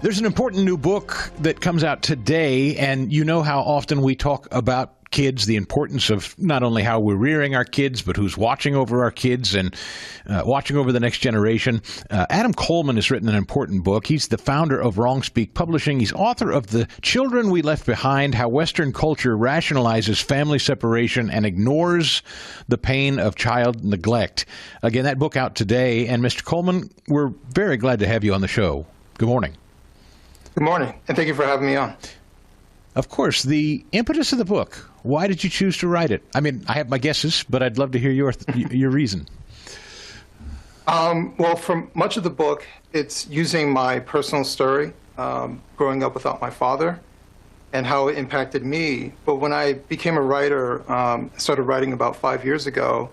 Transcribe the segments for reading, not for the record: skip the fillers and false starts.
There's an important new book that comes out today, and you know how often we talk about kids, the importance of not only how we're rearing our kids, but who's watching over our kids and watching over the next generation. Adam Coleman has written an important book. He's the founder of Wrong Speak Publishing. He's author of The Children We Left Behind, How Western Culture Rationalizes Family Separation and Ignores the Pain of Child Neglect. Again, that book out today. And Mr. Coleman, we're very glad to have you on the show. Good morning. Good morning, and thank you for having me on. Of course, the impetus of the book. Why did you choose to write it? I mean, I have my guesses, but I'd love to hear your reason. Well, from much of the book, it's using my personal story, growing up without my father, and how it impacted me. But when I became a writer, I started writing about 5 years ago,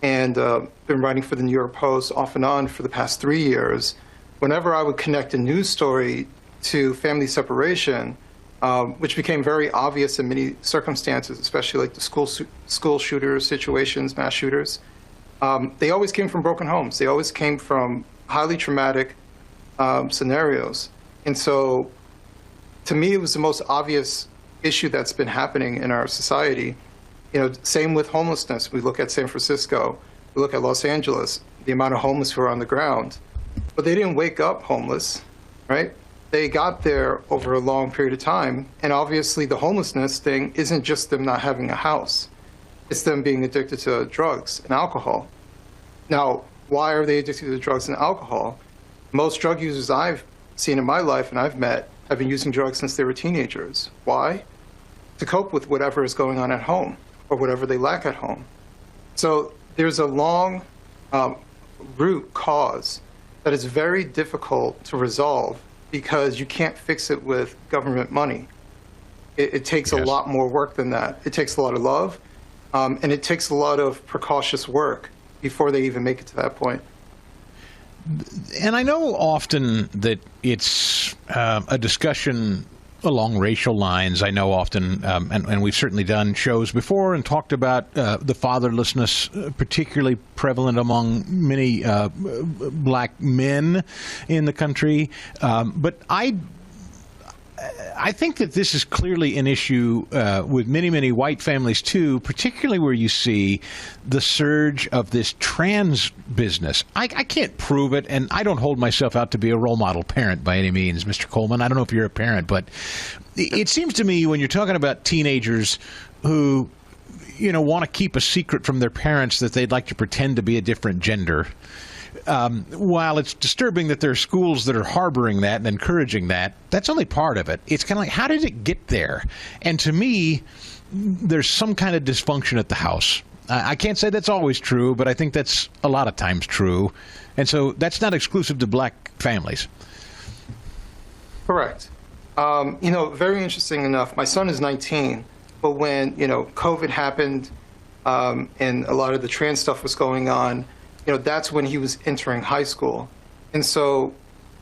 and been writing for the New York Post off and on for the past 3 years. Whenever I would connect a news story to family separation, which became very obvious in many circumstances, especially like the school shooter situations, mass shooters. They always came from broken homes. They always came from highly traumatic scenarios. And so, to me, it was the most obvious issue that's been happening in our society. You know, same with homelessness. We look at San Francisco, we look at Los Angeles, the amount of homeless who are on the ground. But they didn't wake up homeless, right? They got there over a long period of time, and obviously the homelessness thing isn't just them not having a house. It's them being addicted to drugs and alcohol. Now, why are they addicted to drugs and alcohol? Most drug users I've seen in my life and I've met have been using drugs since they were teenagers. Why? To cope with whatever is going on at home or whatever they lack at home. So there's a long root cause that is very difficult to resolve, because you can't fix it with government money. It takes a lot more work than that. It takes a lot of love, and it takes a lot of precautious work before they even make it to that point. And I know often that it's a discussion along racial lines. I know often, and we've certainly done shows before and talked about the fatherlessness, particularly prevalent among many black men in the country. But I think that this is clearly an issue with many, many white families too, particularly where you see the surge of this trans business. I can't prove it, and I don't hold myself out to be a role model parent by any means, Mr. Coleman. I don't know if you're a parent, but it seems to me when you're talking about teenagers who, you know, want to keep a secret from their parents that they'd like to pretend to be a different gender, while it's disturbing that there are schools that are harboring that and encouraging that, that's only part of it. It's kind of like, how did it get there? And to me, there's some kind of dysfunction at the house. I can't say that's always true, but I think that's a lot of times true. And so that's not exclusive to black families. Correct. You know, very interesting enough, my son is 19, but when, you know, COVID happened and a lot of the trans stuff was going on, you know, that's when he was entering high school. And so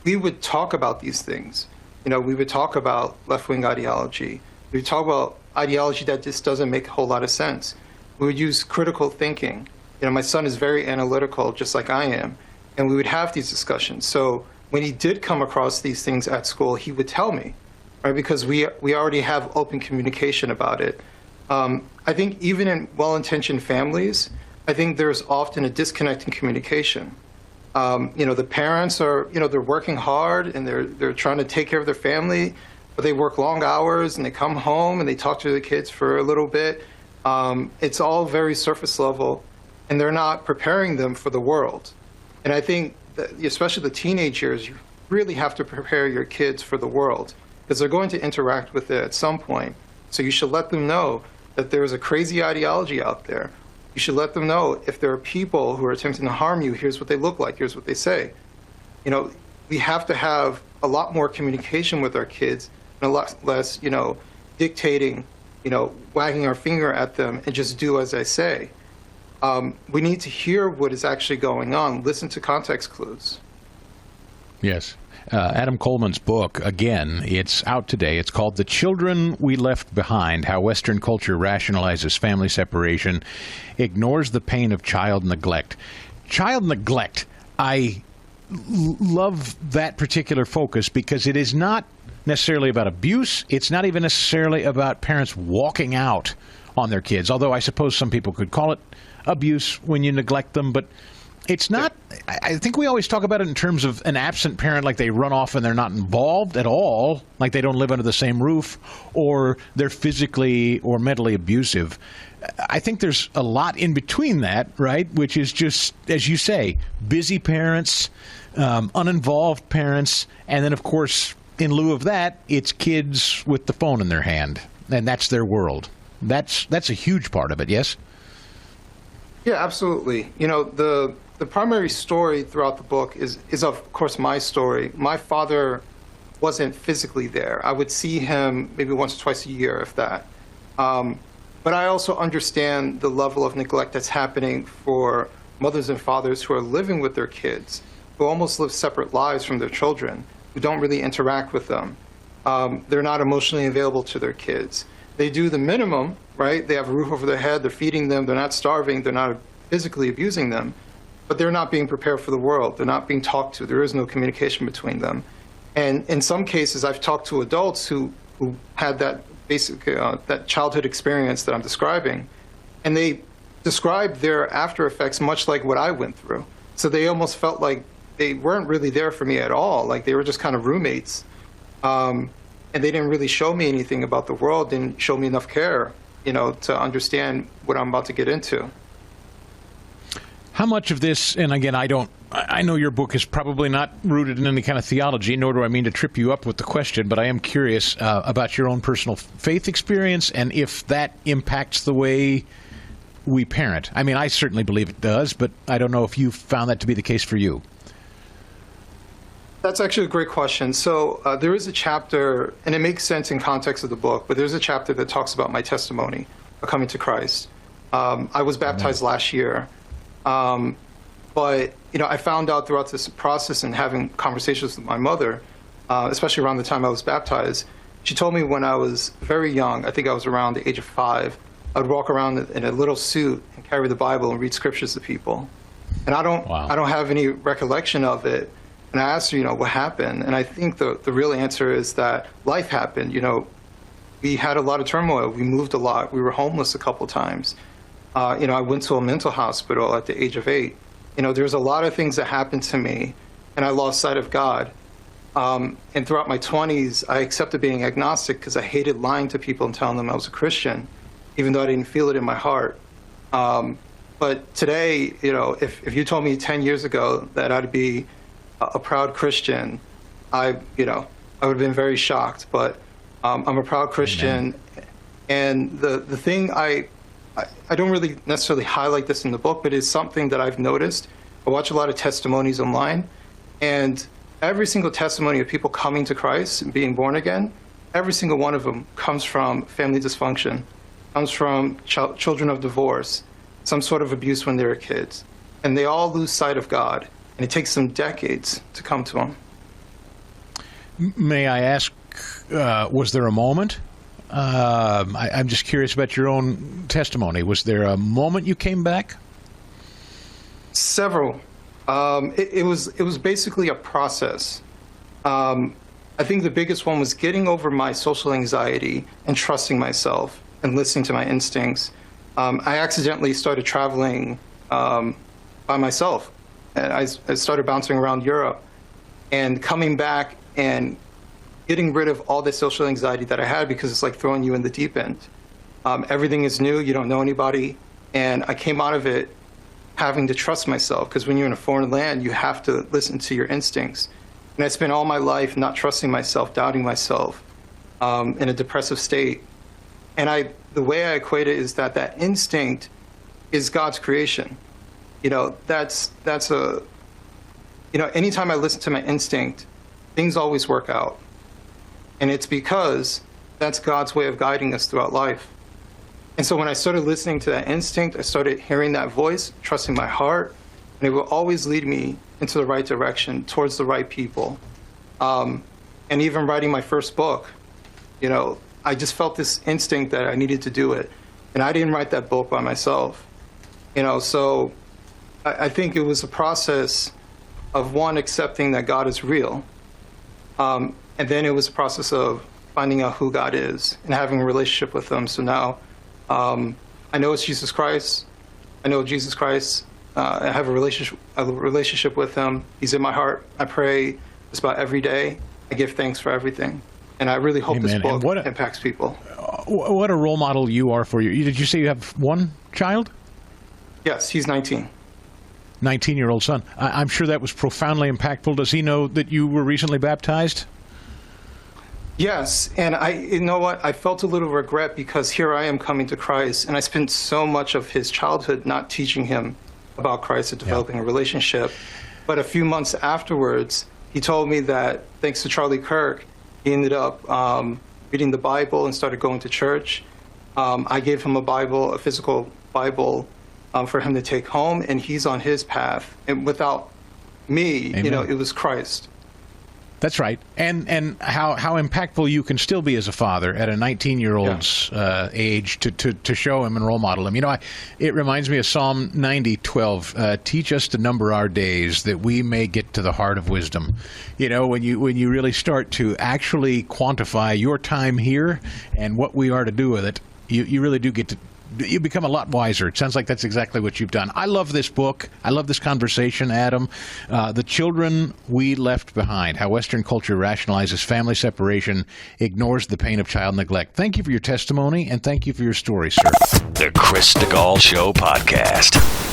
we would talk about these things. You know, we would talk about left-wing ideology. We would talk about ideology that just doesn't make a whole lot of sense. We would use critical thinking. You know, my son is very analytical, just like I am, and we would have these discussions. So when he did come across these things at school, he would tell me, right, because we already have open communication about it. I think even in well-intentioned families, I think there's often a disconnect in communication. You know, the parents are, you know, they're working hard and they're trying to take care of their family, but they work long hours and they come home and they talk to the kids for a little bit. It's all very surface level, and they're not preparing them for the world. And I think that, especially the teenage years, you really have to prepare your kids for the world, because they're going to interact with it at some point. So you should let them know that there is a crazy ideology out there. You should let them know if there are people who are attempting to harm you, here's what they look like, here's what they say. You know, we have to have a lot more communication with our kids and a lot less, you know, dictating, you know, wagging our finger at them and just do as I say. We need to hear what is actually going on, listen to context clues. Yes. Adam Coleman's book, again, it's out today. It's called The Children We Left Behind, How Western Culture Rationalizes Family Separation, Ignores the Pain of Child Neglect. Child neglect, I love that particular focus because it is not necessarily about abuse. It's not even necessarily about parents walking out on their kids, although I suppose some people could call it abuse when you neglect them. But it's not. I think we always talk about it in terms of an absent parent, like they run off and they're not involved at all, like they don't live under the same roof, or they're physically or mentally abusive. I think there's a lot in between that, right? Which is just, as you say, busy parents, uninvolved parents, and then, of course, in lieu of that, it's kids with the phone in their hand, and that's their world. That's a huge part of it, yes? Yeah, absolutely. You know, the primary story throughout the book is of course my story. My father wasn't physically there. I would see him maybe once or twice a year, if that. But I also understand the level of neglect that's happening for mothers and fathers who are living with their kids, who almost live separate lives from their children, who don't really interact with them. They're not emotionally available to their kids. They do the minimum, right? They have a roof over their head, they're feeding them, they're not starving, they're not physically abusing them, but they're not being prepared for the world. They're not being talked to. There is no communication between them. And in some cases, I've talked to adults who had that basic, that childhood experience that I'm describing, and they described their after effects much like what I went through. So they almost felt like they weren't really there for me at all, like they were just kind of roommates. And they didn't really show me anything about the world, didn't show me enough care, you know, to understand what I'm about to get into. How much of this, and again, I know your book is probably not rooted in any kind of theology, nor do I mean to trip you up with the question, but I am curious about your own personal faith experience and if that impacts the way we parent. I mean, I certainly believe it does, but I don't know if you found that to be the case for you. That's actually a great question. So there is a chapter, and it makes sense in context of the book, but there's a chapter that talks about my testimony of coming to Christ. I was baptized last year, but you know, I found out throughout this process and having conversations with my mother, especially around the time I was baptized, she told me when I was very young, I think I was around the age of 5, I would walk around in a little suit and carry the Bible and read scriptures to people. And I don't have any recollection of it. And I asked her, you know, what happened? And I think the real answer is that life happened. You know, we had a lot of turmoil. We moved a lot. We were homeless a couple times. You know, I went to a mental hospital at the age of 8. You know, there's a lot of things that happened to me, and I lost sight of God. And throughout my 20s, I accepted being agnostic because I hated lying to people and telling them I was a Christian, even though I didn't feel it in my heart. But today, you know, if you told me 10 years ago that I'd be a proud Christian, I would have been very shocked. But I'm a proud Christian. Amen. And the thing I don't really necessarily highlight this in the book, but it's something that I've noticed. I watch a lot of testimonies online, and every single testimony of people coming to Christ and being born again, every single one of them comes from family dysfunction, comes from children of divorce, some sort of abuse when they were kids. And they all lose sight of God. And it takes them decades to come to him. May I ask, was there a moment? I'm just curious about your own testimony. Was there a moment you came back? Several. It was basically a process. I think the biggest one was getting over my social anxiety and trusting myself and listening to my instincts. I accidentally started traveling by myself. And I started bouncing around Europe and coming back and getting rid of all the social anxiety that I had, because it's like throwing you in the deep end. Everything is new, you don't know anybody. And I came out of it having to trust myself, because when you're in a foreign land, you have to listen to your instincts. And I spent all my life not trusting myself, doubting myself, in a depressive state. And the way I equate it is that instinct is God's creation. You know, anytime I listen to my instinct, things always work out. And it's because that's God's way of guiding us throughout life. And so when I started listening to that instinct, I started hearing that voice, trusting my heart, and it will always lead me into the right direction, towards the right people. And even writing my first book, you know, I just felt this instinct that I needed to do it. And I didn't write that book by myself. You know, so I think it was a process of one, accepting that God is real. And then it was a process of finding out who God is and having a relationship with him. So now I know it's Jesus Christ. I know Jesus Christ. I have a relationship with him. He's in my heart. I pray just about every day. I give thanks for everything. And I really hope Amen. this book impacts people. What a role model you are for you. Did you say you have one child? Yes, he's 19. 19-year-old son. I'm sure that was profoundly impactful. Does he know that you were recently baptized? Yes, and you know what? I felt a little regret because here I am coming to Christ, and I spent so much of his childhood not teaching him about Christ and developing a relationship. But a few months afterwards, he told me that thanks to Charlie Kirk, he ended up reading the Bible and started going to church. I gave him a physical Bible, for him to take home, and he's on his path. And without me, Amen. it was Christ. That's right. And how impactful you can still be as a father at a 19-year-old's age to show him and role model him. It reminds me of Psalm 90:12. Teach us to number our days that we may get to the heart of wisdom. When you really start to actually quantify your time here and what we are to do with it, you really do get to. You become a lot wiser. It sounds like that's exactly what you've done. I love this book. I love this conversation, Adam. The Children We Left Behind, How Western Culture Rationalizes Family Separation, Ignores the Pain of Child Neglect. Thank you for your testimony, and thank you for your story, sir. The Krista Gall Show podcast.